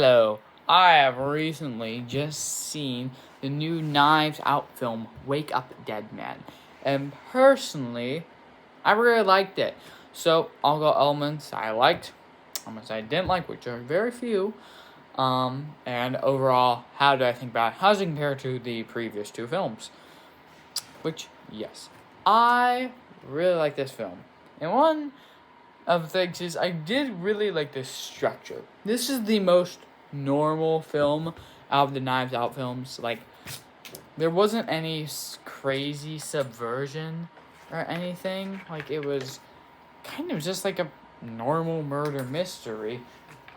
Hello, I have recently just seen the new Knives Out film, Wake Up Dead Man, and personally, I really liked it. So, I'll go elements I liked, elements I didn't like, which are very few, and overall, how do I think about it? How does it compare to the previous two films? Which, yes, I really like this film. And one of the things is I did really like this structure. This is the most normal film out of the Knives Out films. Like, there wasn't any crazy subversion or anything. Like, it was kind of just like a normal murder mystery,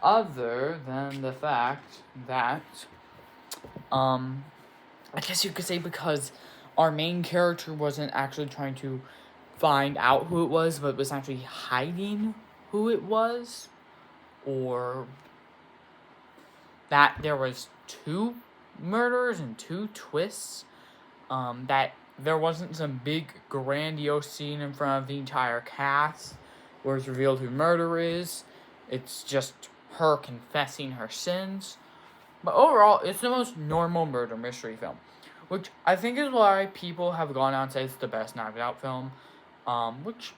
other than the fact that, I guess you could say because our main character wasn't actually trying to find out who it was, but was actually hiding who it was, or that there was two murders and two twists, that there wasn't some big grandiose scene in front of the entire cast where it's revealed who murder is. It's just her confessing her sins. But overall, it's the most normal murder mystery film, which I think is why people have gone on and said it's the best Knives Out film, which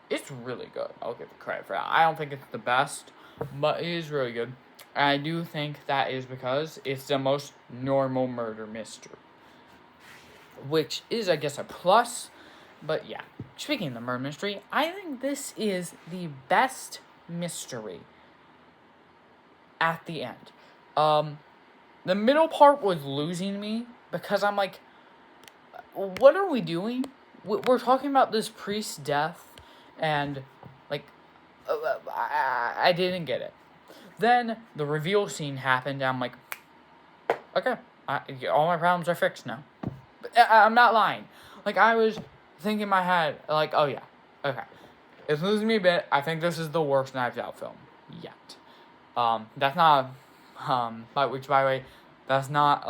it's really good. I'll give the credit for that. I don't think it's the best, but it is really good. And I do think that is because it's the most normal murder mystery, which is, I guess, a plus. But yeah, speaking of the murder mystery, I think this is the best mystery at the end. The middle part was losing me because I'm like, what are we doing? We're talking about this priest's death, and like, I didn't get it. Then the reveal scene happened, and I'm like, okay, all my problems are fixed now. I'm not lying. Like, I was thinking in my head, like, oh yeah, okay. It's losing me a bit. I think this is the worst Knives Out film yet. That's not, which, by the way, that's not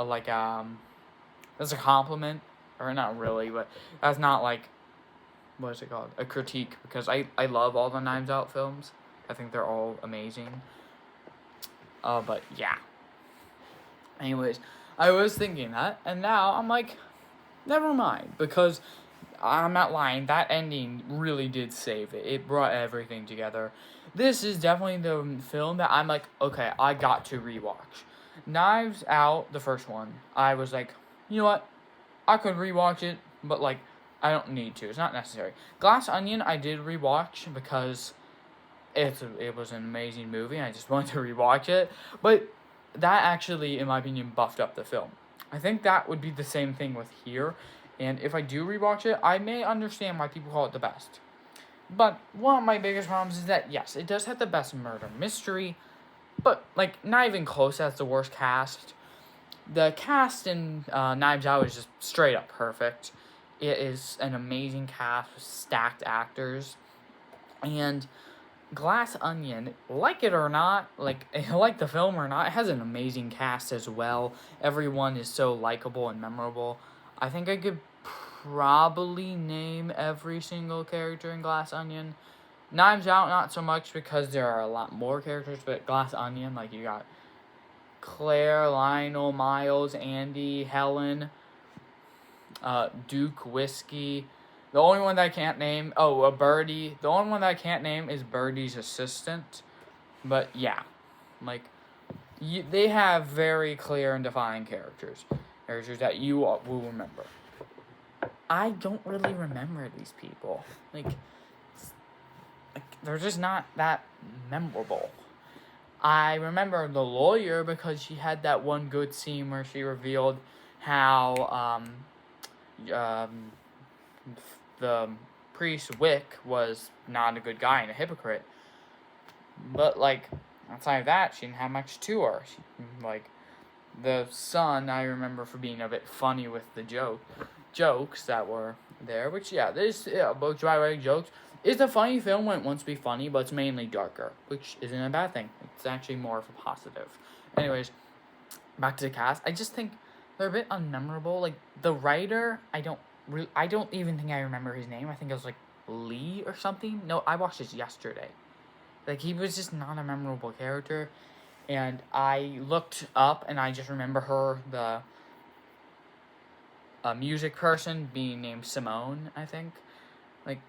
that's a compliment, or not really, but that's not like, what is it called? A critique, because I love all the Knives Out films. I think they're all amazing. But yeah. Anyways, I was thinking that, and now I'm like, never mind, because I'm not lying, that ending really did save it. It brought everything together. This is definitely the film that I'm like, okay, I got to rewatch. Knives Out, the first one, I was like, you know what? I could rewatch it, but like, I don't need to. It's not necessary. Glass Onion, I did rewatch because it was an amazing movie. I just wanted to rewatch it, but that actually, in my opinion, buffed up the film. I think that would be the same thing with here, and if I do rewatch it, I may understand why people call it the best. But one of my biggest problems is that, yes, it does have the best murder mystery, but like, not even close as the worst cast. The cast in Knives Out is just straight up perfect. It is an amazing cast with stacked actors, and Glass Onion, like it or not, like the film or not, it has an amazing cast as well. Everyone is so likable and memorable. I think I could probably name every single character in Glass Onion. Knives Out, not so much, because there are a lot more characters, but Glass Onion, like, you got Claire, Lionel, Miles, Andy, Helen, Duke, Whiskey. The only one that I can't name, Birdie. The only one that I can't name is Birdie's assistant. But yeah, like, they have very clear and defined characters that you will remember. I don't really remember these people. Like, they're just not that memorable. I remember the lawyer because she had that one good scene where she revealed how the priest Wick was not a good guy and a hypocrite. But like, outside of that, she didn't have much to her. Like, the son, I remember for being a bit funny with the jokes that were there. Which, yeah, both dry wag jokes. It's a funny film when it wants to be funny, but it's mainly darker, which isn't a bad thing. It's actually more of a positive. Anyways, back to the cast. I just think they're a bit unmemorable. Like, the writer, I don't even think I remember his name. I think it was like Lee or something. No, I watched this yesterday. Like, he was just not a memorable character. And I looked up, and I just remember her, the music person, being named Simone, I think. Like,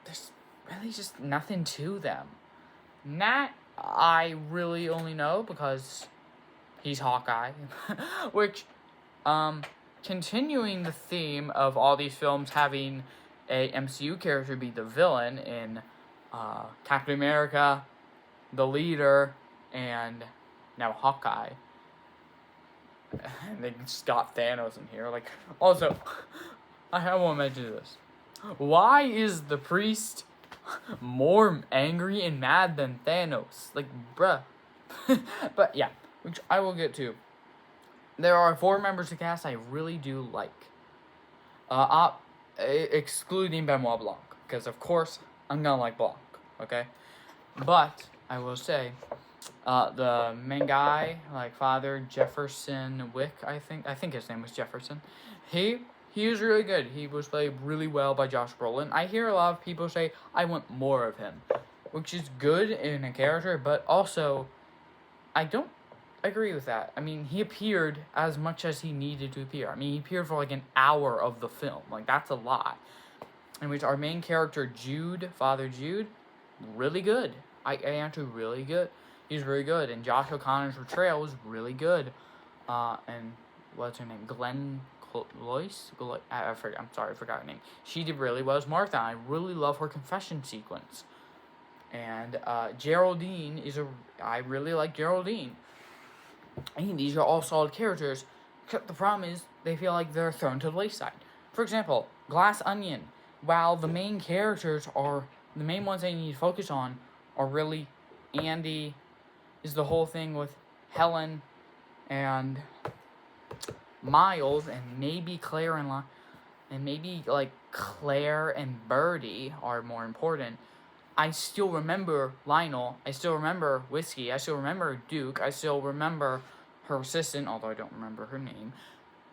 there's really just nothing to them. Nat, I really only know because he's Hawkeye, which, continuing the theme of all these films having a MCU character be the villain in Captain America, The Leader, and now Hawkeye. And they just got Thanos in here. Like, also, I want to mention this. Why is the priest more angry and mad than Thanos? Like, bruh. But yeah, which I will get to. There are 4 members of the cast I really do like. Excluding Benoit Blanc, because of course I'm gonna like Blanc, okay? But I will say, the main guy, like Father Jefferson Wick, I think his name was Jefferson. He was really good. He was played really well by Josh Brolin. I hear a lot of people say I want more of him, which is good in a character, but also I don't agree with that. I mean, he appeared as much as he needed to appear. I mean, he appeared for like an hour of the film. Like, that's a lot. In which our main character, Jude, Father Jude, really good. I actually really good. He's really good. And Josh O'Connor's portrayal was really good. And what's her name? Glenn Close? I'm sorry, I forgot her name. She did really well as Martha. I really love her confession sequence. And Geraldine I really like Geraldine. I mean, these are all solid characters, except the problem is they feel like they're thrown to the wayside. For example, Glass Onion. While the main characters are the main ones they need to focus on are really Andy, is the whole thing with Helen and Miles, and maybe Claire and maybe like Claire and Birdie are more important. I still remember Lionel. I still remember Whiskey. I still remember Duke. I still remember her assistant, although I don't remember her name.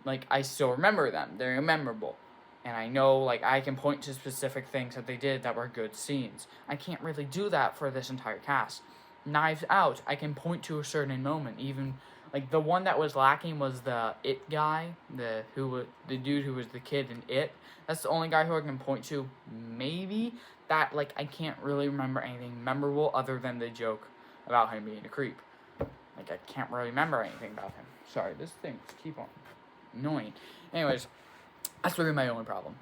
Like, I still remember them. They're memorable. And I know, like, I can point to specific things that they did that were good scenes. I can't really do that for this entire cast. Knives Out, I can point to a certain moment. Even, like, the one that was lacking was the It guy. The dude who was the kid in It. That's the only guy who I can point to, maybe. That, like, I can't really remember anything memorable other than the joke about him being a creep. Like, I can't really remember anything about him. Sorry, this thing keep on annoying. Anyways, that's really my only problem.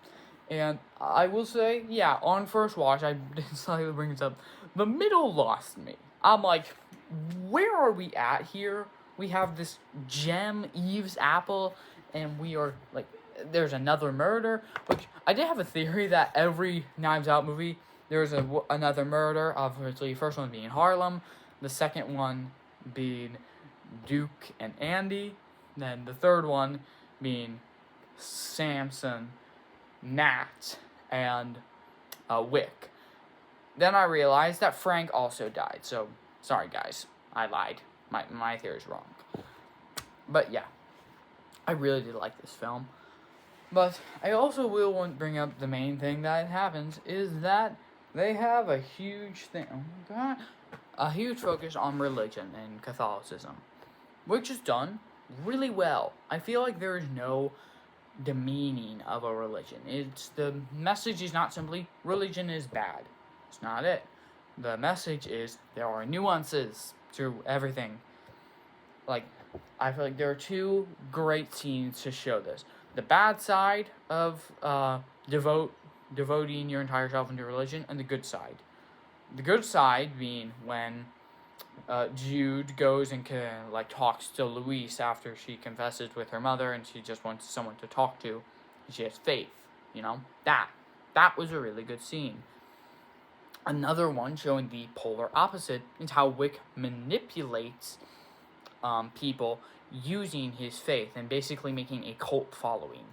And I will say, yeah, on first watch, I slightly bring this up. The middle lost me. I'm like, where are we at here? We have this gem, Eve's apple, and we are, like, there's another murder, which I did have a theory that every Knives Out movie, there's another murder, obviously the first one being Harlem, the second one being Duke and Andy, then the third one being Samson, Nat, and Wick. Then I realized that Frank also died, so sorry guys, I lied. My theory's wrong. But yeah, I really did like this film. But I also will want to bring up the main thing that happens is that they have a huge thing. Oh my god. A huge focus on religion and Catholicism, which is done really well. I feel like there is no demeaning of a religion. The message is not simply religion is bad. It's not it. The message is there are nuances to everything. Like, I feel like there are 2 great scenes to show this. The bad side of devoting your entire self into religion, and the good side. The good side being when Jude goes and talks to Louise after she confesses with her mother, and she just wants someone to talk to. And she has faith, you know. That was a really good scene. Another one showing the polar opposite is how Wick manipulates people using his faith and basically making a cult following,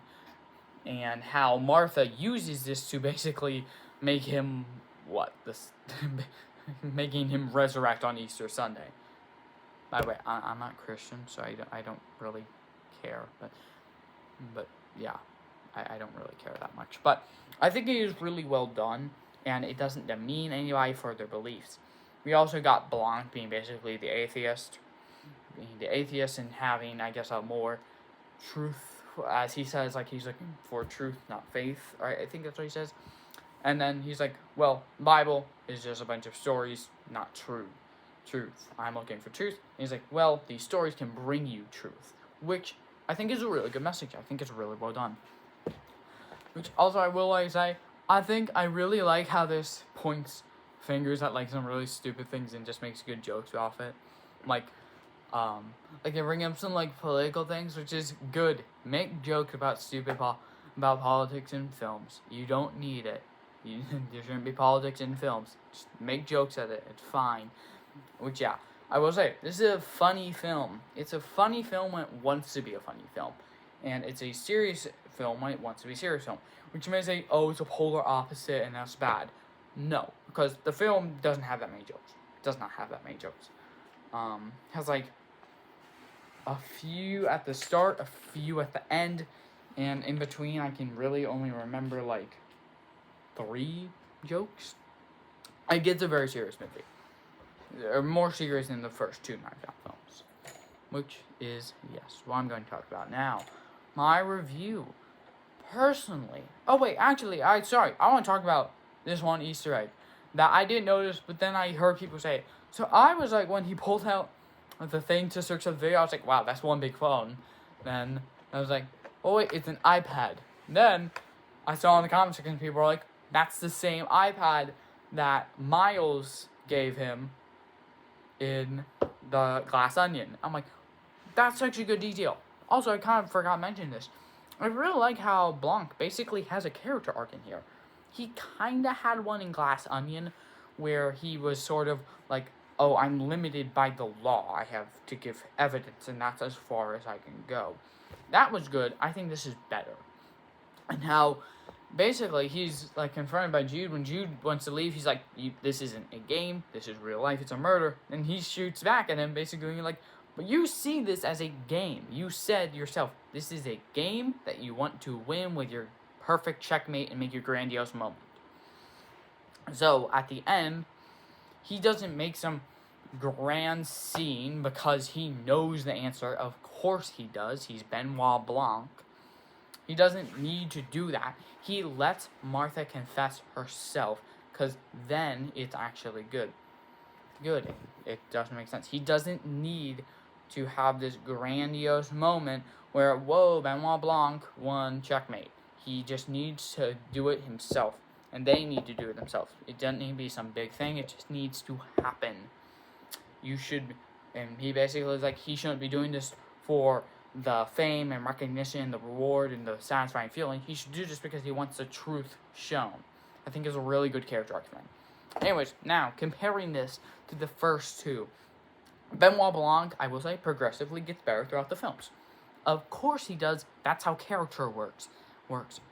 and how Martha uses this to basically make him making him resurrect on Easter Sunday. By the way, I'm not Christian, so I don't really care, but yeah, I don't really care that much. But I think it is really well done, and it doesn't demean anybody for their beliefs. We also got Blanc being basically the atheist, being the atheist and having, I guess, a more truth, as he says, like he's looking for truth, not faith. Right? I think that's what he says. And then he's like, well, Bible is just a bunch of stories, not truth. I'm looking for truth. And he's like, well, these stories can bring you truth, which I think is a really good message. I think it's really well done. Which also I will like say, I think I really like how this points fingers at like some really stupid things and just makes good jokes off it. Like they bring up some like political things, which is good. Make jokes about about politics in films. You don't need it. There shouldn't be politics in films. Just make jokes at it. It's fine. Which, yeah, I will say, this is a funny film. It's a funny film when it wants to be a funny film. And it's a serious film when it wants to be a serious film. Which may say, oh, it's a polar opposite and that's bad. No, because the film doesn't have that many jokes. It does not have that many jokes. Has like a few at the start, a few at the end, and in between I can really only remember like 3 jokes. It gets a very serious movie. Or more serious than the first 2 Knives Out films. Which is, yes, what I'm going to talk about now. My review. Personally. Oh wait, actually, I want to talk about this one Easter egg that I didn't notice, but then I heard people say it. So I was like, when he pulled out the thing to search up the video, I was like, wow, that's one big phone. Then I was like, oh wait, it's an iPad. Then I saw in the comment section, people were like, that's the same iPad that Miles gave him in the Glass Onion. I'm like, that's such a good detail. Also, I kind of forgot to mention this. I really like how Blanc basically has a character arc in here. He kind of had one in Glass Onion where he was sort of like, oh, I'm limited by the law. I have to give evidence, and that's as far as I can go. That was good. I think this is better. And how basically he's like confronted by Jude. When Jude wants to leave, he's like, this isn't a game. This is real life. It's a murder. And he shoots back at him, basically like, but you see this as a game. You said yourself, this is a game that you want to win with your perfect checkmate and make your grandiose moment. So at the end, he doesn't make some grand scene because he knows the answer. Of course he does. He's Benoit Blanc. He doesn't need to do that. He lets Martha confess herself because then it's actually good. It doesn't make sense. He doesn't need to have this grandiose moment where, whoa, Benoit Blanc won checkmate. He just needs to do it himself. And they need to do it themselves. It doesn't need to be some big thing. It just needs to happen. And he basically is like, he shouldn't be doing this for the fame and recognition, the reward, and the satisfying feeling. He should do this because he wants the truth shown. I think it's a really good character arc for him. Anyways, now, comparing this to the first 2. Benoit Blanc, I will say, progressively gets better throughout the films. Of course he does. That's how character works.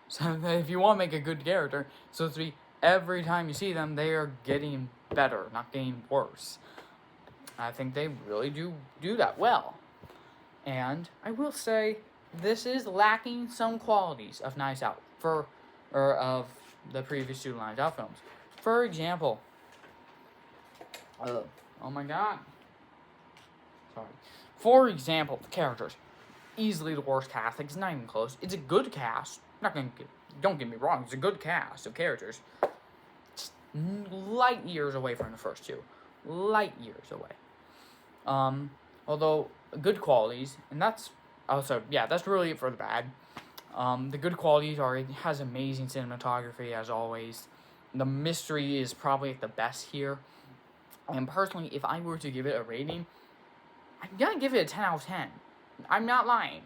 So if you want to make a good character, so to be every time you see them, they are getting better, not getting worse. I think they really do that well. And I will say, this is lacking some qualities of Knives Out, of the previous 2 Knives Out films. For example, oh my god. Sorry. For example, the characters. Easily the worst cast. Like, it's not even close. It's a good cast. Don't get me wrong. It's a good cast of characters. It's light years away from the first 2. Light years away. Although good qualities, and that's also, yeah, that's really it for the bad. The good qualities are, it has amazing cinematography as always. The mystery is probably at the best here. And personally, if I were to give it a rating, I'm gonna give it a 10 out of 10. I'm not lying.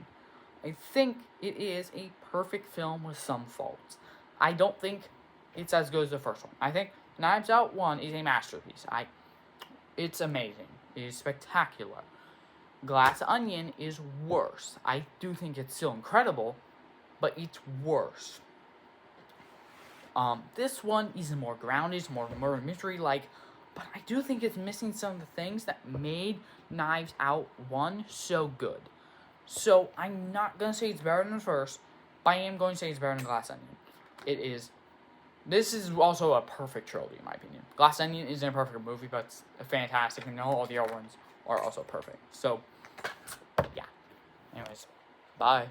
I think it is a perfect film with some faults. I don't think it's as good as the first one. I think Knives Out 1 is a masterpiece. It's amazing. It is spectacular. Glass Onion is worse. I do think it's still incredible, but it's worse. This one is more grounded, it's more murder mystery-like, but I do think it's missing some of the things that made Knives Out 1 so good. So, I'm not going to say it's better than the first, but I am going to say it's better than Glass Onion. This is also a perfect trilogy, in my opinion. Glass Onion isn't a perfect movie, but it's fantastic, and all the other ones are also perfect. So, Yeah. Anyways, bye.